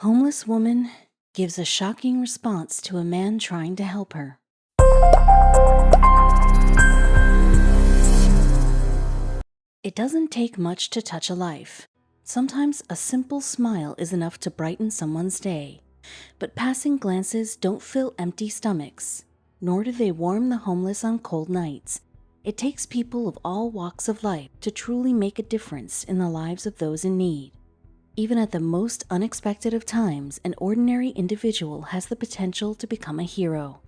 Homeless woman gives a shocking response to a man trying to help her. It doesn't take much to touch a life. Sometimes a simple smile is enough to brighten someone's day. But passing glances don't fill empty stomachs, nor do they warm the homeless on cold nights. It takes people of all walks of life to truly make a difference in the lives of those in need. Even at the most unexpected of times, an ordinary individual has the potential to become a hero.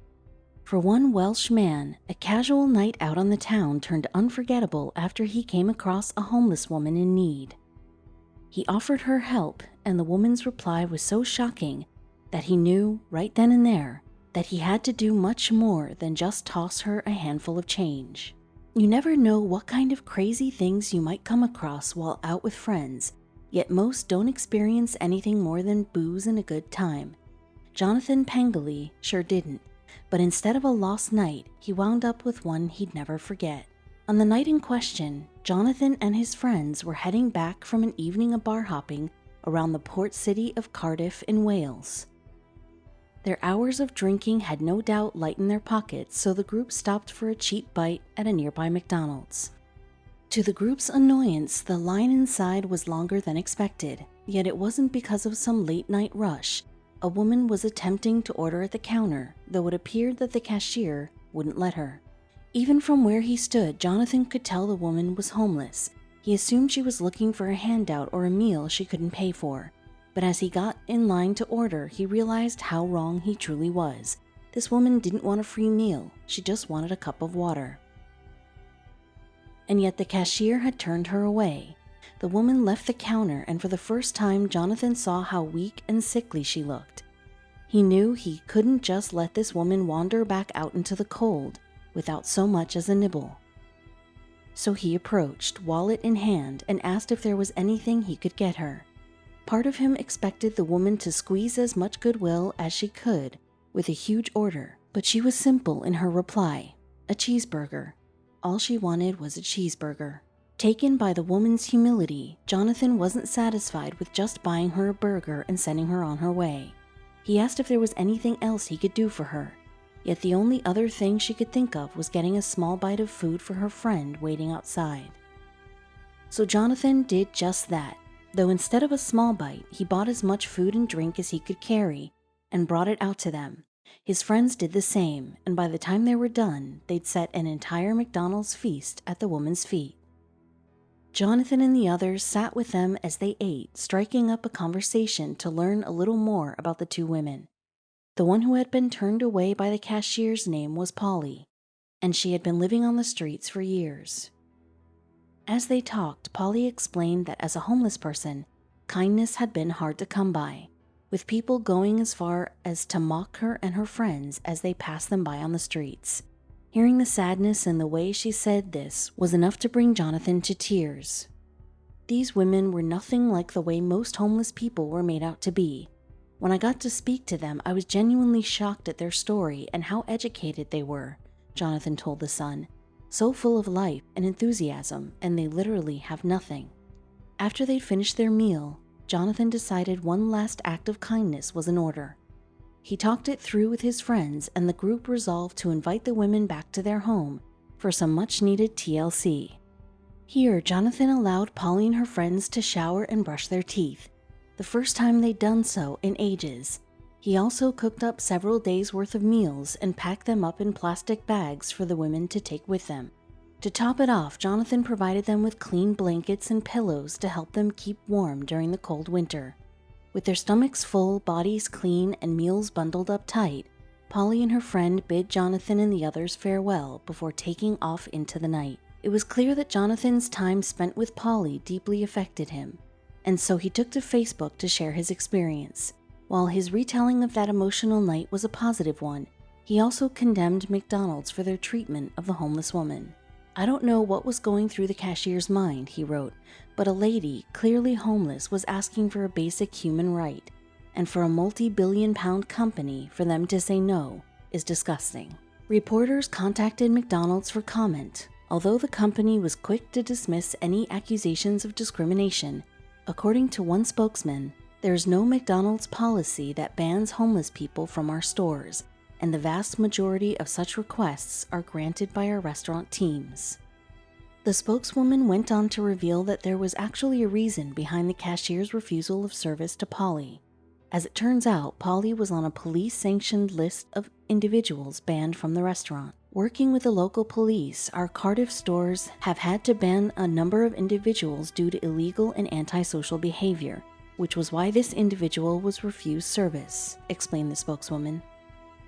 For one Welsh man, a casual night out on the town turned unforgettable after he came across a homeless woman in need. He offered her help, and the woman's reply was so shocking that he knew, right then and there, that he had to do much more than just toss her a handful of change. You never know what kind of crazy things you might come across while out with friends, yet most don't experience anything more than booze and a good time. Jonathan Pengilly sure didn't, but instead of a lost night, he wound up with one he'd never forget. On the night in question, Jonathan and his friends were heading back from an evening of bar hopping around the port city of Cardiff in Wales. Their hours of drinking had no doubt lightened their pockets, so the group stopped for a cheap bite at a nearby McDonald's. To the group's annoyance, the line inside was longer than expected, yet it wasn't because of some late-night rush. A woman was attempting to order at the counter, though it appeared that the cashier wouldn't let her. Even from where he stood, Jonathan could tell the woman was homeless. He assumed she was looking for a handout or a meal she couldn't pay for. But as he got in line to order, he realized how wrong he truly was. This woman didn't want a free meal, she just wanted a cup of water. And yet the cashier had turned her away. The woman left the counter, and for the first time, Jonathan saw how weak and sickly she looked. He knew he couldn't just let this woman wander back out into the cold without so much as a nibble. So he approached, wallet in hand, and asked if there was anything he could get her. Part of him expected the woman to squeeze as much goodwill as she could with a huge order, but she was simple in her reply: a cheeseburger. All she wanted was a cheeseburger. Taken by the woman's humility, Jonathan wasn't satisfied with just buying her a burger and sending her on her way. He asked if there was anything else he could do for her, yet the only other thing she could think of was getting a small bite of food for her friend waiting outside. So Jonathan did just that, though instead of a small bite, he bought as much food and drink as he could carry and brought it out to them. His friends did the same, and by the time they were done, they'd set an entire McDonald's feast at the woman's feet. Jonathan and the others sat with them as they ate, striking up a conversation to learn a little more about the two women. The one who had been turned away by the cashier's name was Polly, and she had been living on the streets for years. As they talked, Polly explained that as a homeless person, kindness had been hard to come by, with people going as far as to mock her and her friends as they passed them by on the streets. Hearing the sadness in the way she said this was enough to bring Jonathan to tears. These women were nothing like the way most homeless people were made out to be. When I got to speak to them, I was genuinely shocked at their story and how educated they were, Jonathan told The Sun. So full of life and enthusiasm, and they literally have nothing. After they'd finished their meal, Jonathan decided one last act of kindness was in order. He talked it through with his friends, and the group resolved to invite the women back to their home for some much-needed TLC. Here, Jonathan allowed Polly and her friends to shower and brush their teeth, the first time they'd done so in ages. He also cooked up several days' worth of meals and packed them up in plastic bags for the women to take with them. To top it off, Jonathan provided them with clean blankets and pillows to help them keep warm during the cold winter. With their stomachs full, bodies clean, and meals bundled up tight, Polly and her friend bid Jonathan and the others farewell before taking off into the night. It was clear that Jonathan's time spent with Polly deeply affected him, and so he took to Facebook to share his experience. While his retelling of that emotional night was a positive one, he also condemned McDonald's for their treatment of the homeless woman. "I don't know what was going through the cashier's mind," he wrote, "but a lady, clearly homeless, was asking for a basic human right, and for a multi-billion-pound company for them to say no is disgusting." Reporters contacted McDonald's for comment, although the company was quick to dismiss any accusations of discrimination. According to one spokesman, There's no McDonald's policy that bans homeless people from our stores, and the vast majority of such requests are granted by our restaurant teams. The spokeswoman went on to reveal that there was actually a reason behind the cashier's refusal of service to Polly. As it turns out, Polly was on a police-sanctioned list of individuals banned from the restaurant. Working with the local police, our Cardiff stores have had to ban a number of individuals due to illegal and antisocial behavior, which was why this individual was refused service, explained the spokeswoman.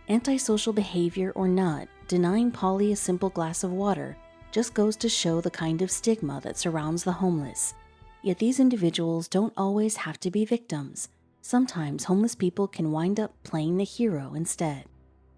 Antisocial behavior or not, denying Polly a simple glass of water just goes to show the kind of stigma that surrounds the homeless. Yet these individuals don't always have to be victims. Sometimes homeless people can wind up playing the hero instead.